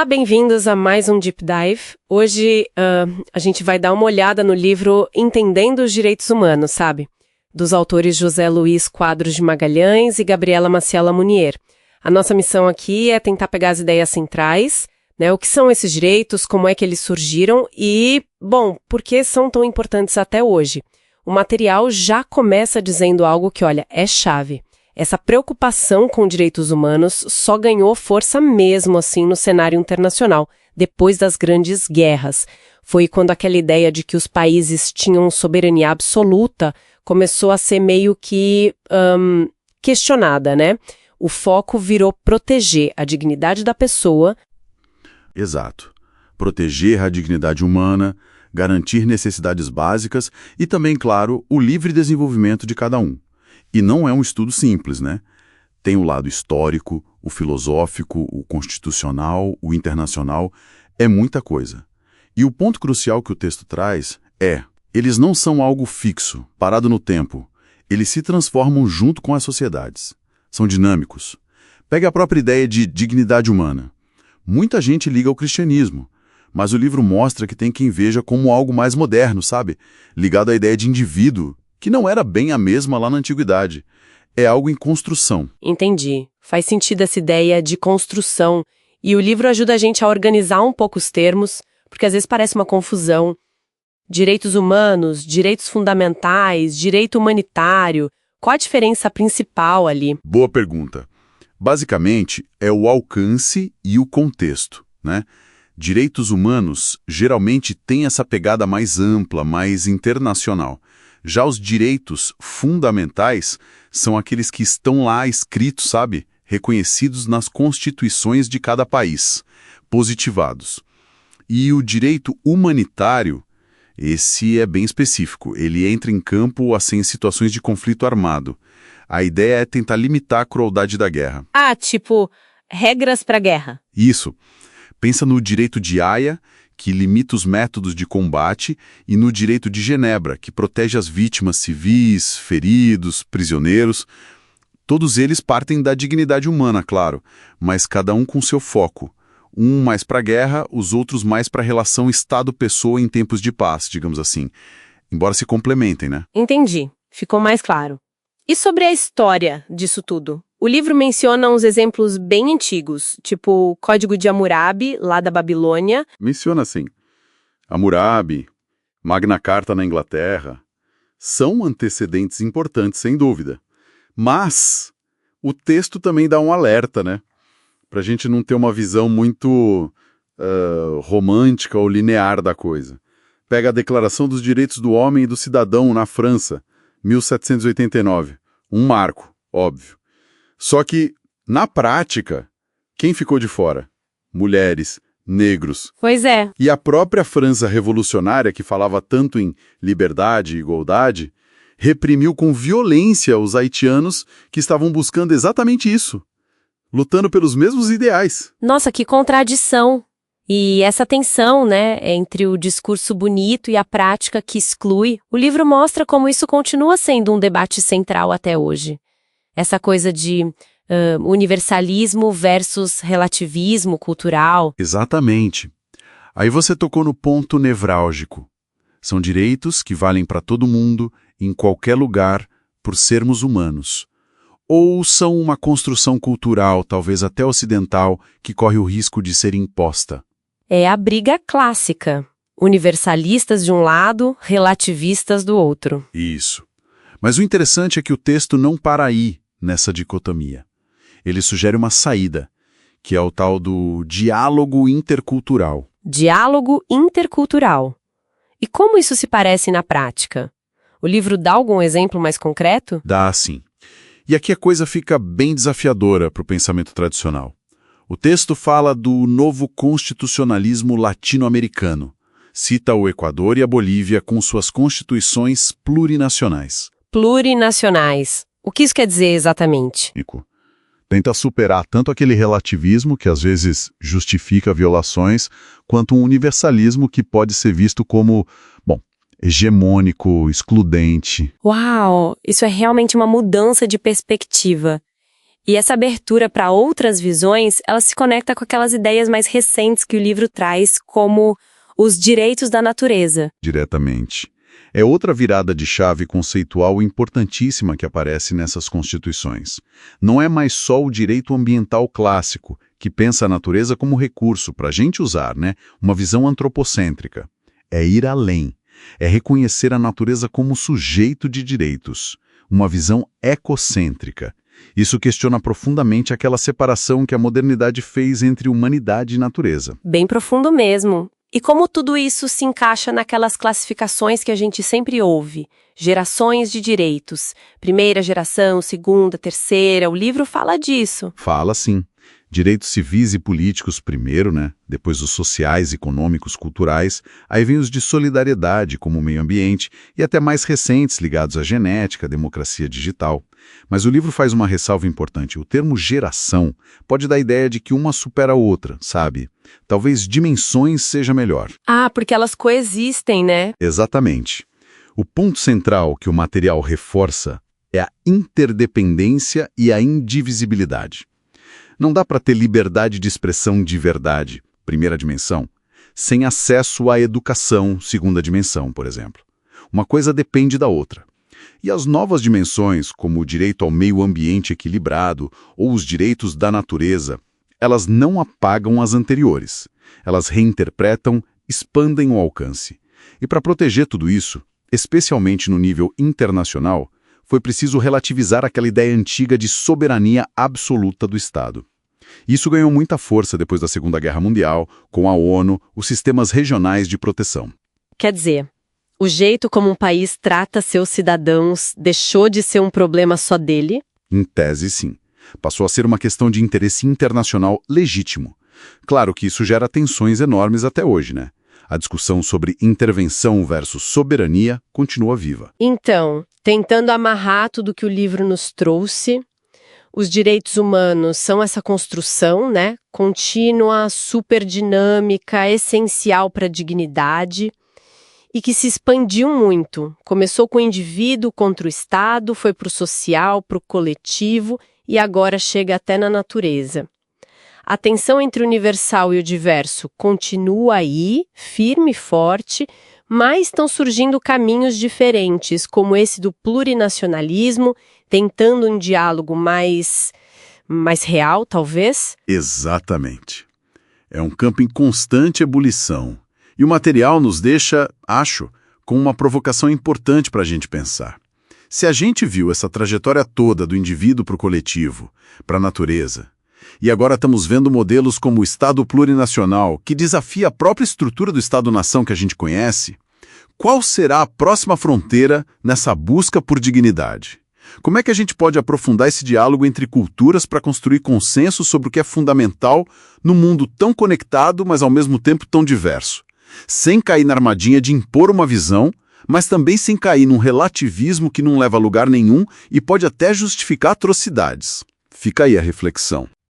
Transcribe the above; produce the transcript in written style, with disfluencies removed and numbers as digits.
Bem-vindos a mais um Deep Dive. Hoje a gente vai dar uma olhada no livro Entendendo os Direitos Humanos, sabe? Dos autores José Luiz Quadros de Magalhães e Gabriela Maciel Lamounier. A nossa missão aqui é tentar pegar as ideias centrais, né? O que são esses direitos, como é que eles surgiram e, bom, por que são tão importantes até hoje? O material já começa dizendo algo que, olha, é chave. Essa preocupação com direitos humanos só ganhou força mesmo assim no cenário internacional, depois das grandes guerras. Foi quando aquela ideia de que os países tinham soberania absoluta começou a ser meio que questionada, né? O foco virou proteger a dignidade da pessoa. Exato. Proteger a dignidade humana, garantir necessidades básicas e também, claro, o livre desenvolvimento de cada um. E não é um estudo simples, né? Tem o lado histórico, o filosófico, o constitucional, o internacional, é muita coisa. E o ponto crucial que o texto traz é: eles não são algo fixo, parado no tempo. Eles se transformam junto com as sociedades. São dinâmicos. Pega a própria ideia de dignidade humana. Muita gente liga ao cristianismo, mas o livro mostra que tem quem veja como algo mais moderno, sabe? Ligado à ideia de indivíduo, que não era bem a mesma lá na antiguidade. É algo em construção. Entendi. Faz sentido essa ideia de construção. E o livro ajuda a gente a organizar um pouco os termos, porque às vezes parece uma confusão. Direitos humanos, direitos fundamentais, direito humanitário. Qual a diferença principal ali? Boa pergunta. Basicamente, é o alcance e o contexto, né? Direitos humanos geralmente têm essa pegada mais ampla, mais internacional. Já os direitos fundamentais são aqueles que estão lá escritos, sabe? Reconhecidos nas constituições de cada país, positivados. E o direito humanitário, esse é bem específico. Ele entra em campo assim, em situações de conflito armado. A ideia é tentar limitar a crueldade da guerra. Tipo, regras para guerra. Isso. Pensa no direito de Haia, que limita os métodos de combate, e no direito de Genebra, que protege as vítimas civis, feridos, prisioneiros. Todos eles partem da dignidade humana, claro, mas cada um com seu foco. Um mais para a guerra, os outros mais para a relação Estado-pessoa em tempos de paz, digamos assim. Embora se complementem, né? Entendi. Ficou mais claro. E sobre a história disso tudo? O livro menciona uns exemplos bem antigos, tipo o Código de Hammurabi, lá da Babilônia. Menciona assim: Hammurabi, Magna Carta na Inglaterra, são antecedentes importantes, sem dúvida. Mas o texto também dá um alerta, né? Pra gente não ter uma visão muito romântica ou linear da coisa. Pega a Declaração dos Direitos do Homem e do Cidadão na França, 1789. Um marco, óbvio. Só que, na prática, quem ficou de fora? Mulheres, negros. Pois é. E a própria França revolucionária, que falava tanto em liberdade e igualdade, reprimiu com violência os haitianos que estavam buscando exatamente isso, lutando pelos mesmos ideais. Nossa, que contradição! E essa tensão, né, entre o discurso bonito e a prática que exclui, o livro mostra como isso continua sendo um debate central até hoje. Essa coisa de universalismo versus relativismo cultural. Exatamente. Aí você tocou no ponto nevrálgico. São direitos que valem para todo mundo, em qualquer lugar, por sermos humanos. Ou são uma construção cultural, talvez até ocidental, que corre o risco de ser imposta? É a briga clássica. Universalistas de um lado, relativistas do outro. Isso. Mas o interessante é que o texto não para aí, nessa dicotomia. Ele sugere uma saída, que é o tal do diálogo intercultural. Diálogo intercultural. E como isso se parece na prática? O livro dá algum exemplo mais concreto? Dá, sim. E aqui a coisa fica bem desafiadora para o pensamento tradicional. O texto fala do novo constitucionalismo latino-americano. Cita o Equador e a Bolívia com suas constituições plurinacionais. Plurinacionais. O que isso quer dizer exatamente? Tenta superar tanto aquele relativismo que às vezes justifica violações, quanto um universalismo que pode ser visto como, hegemônico, excludente. Uau! Isso é realmente uma mudança de perspectiva. E essa abertura para outras visões, ela se conecta com aquelas ideias mais recentes que o livro traz, como os direitos da natureza. Diretamente. É outra virada de chave conceitual importantíssima que aparece nessas constituições. Não é mais só o direito ambiental clássico, que pensa a natureza como recurso para a gente usar, né? Uma visão antropocêntrica. É ir além. É reconhecer a natureza como sujeito de direitos. Uma visão ecocêntrica. Isso questiona profundamente aquela separação que a modernidade fez entre humanidade e natureza. Bem profundo mesmo. E como tudo isso se encaixa naquelas classificações que a gente sempre ouve? Gerações de direitos. Primeira geração, segunda, terceira. O livro fala disso. Fala sim. Direitos civis e políticos primeiro, né? Depois os sociais, econômicos, culturais. Aí vem os de solidariedade, como o meio ambiente, e até mais recentes ligados à genética, democracia digital. Mas o livro faz uma ressalva importante. O termo geração pode dar a ideia de que uma supera a outra, sabe? Talvez dimensões seja melhor. Ah, porque elas coexistem, né? Exatamente. O ponto central que o material reforça é a interdependência e a indivisibilidade. Não dá para ter liberdade de expressão de verdade, primeira dimensão, sem acesso à educação, segunda dimensão, por exemplo. Uma coisa depende da outra. E as novas dimensões, como o direito ao meio ambiente equilibrado ou os direitos da natureza, elas não apagam as anteriores. Elas reinterpretam, expandem o alcance. E para proteger tudo isso, especialmente no nível internacional, foi preciso relativizar aquela ideia antiga de soberania absoluta do Estado. Isso ganhou muita força depois da Segunda Guerra Mundial, com a ONU, os sistemas regionais de proteção. Quer dizer, o jeito como um país trata seus cidadãos deixou de ser um problema só dele? Em tese, sim. Passou a ser uma questão de interesse internacional legítimo. Claro que isso gera tensões enormes até hoje, né? A discussão sobre intervenção versus soberania continua viva. Então, tentando amarrar tudo que o livro nos trouxe, os direitos humanos são essa construção, né? Contínua, super dinâmica, essencial para a dignidade e que se expandiu muito. Começou com o indivíduo contra o Estado, foi para o social, para o coletivo e agora chega até na natureza. A tensão entre o universal e o diverso continua aí, firme e forte, mas estão surgindo caminhos diferentes, como esse do plurinacionalismo, tentando um diálogo mais real, talvez? Exatamente. É um campo em constante ebulição. E o material nos deixa, acho, com uma provocação importante para a gente pensar. Se a gente viu essa trajetória toda do indivíduo para o coletivo, para a natureza, e agora estamos vendo modelos como o Estado plurinacional, que desafia a própria estrutura do Estado-nação que a gente conhece, qual será a próxima fronteira nessa busca por dignidade? Como é que a gente pode aprofundar esse diálogo entre culturas para construir consenso sobre o que é fundamental num mundo tão conectado, mas ao mesmo tempo tão diverso? Sem cair na armadilha de impor uma visão, mas também sem cair num relativismo que não leva a lugar nenhum e pode até justificar atrocidades. Fica aí a reflexão.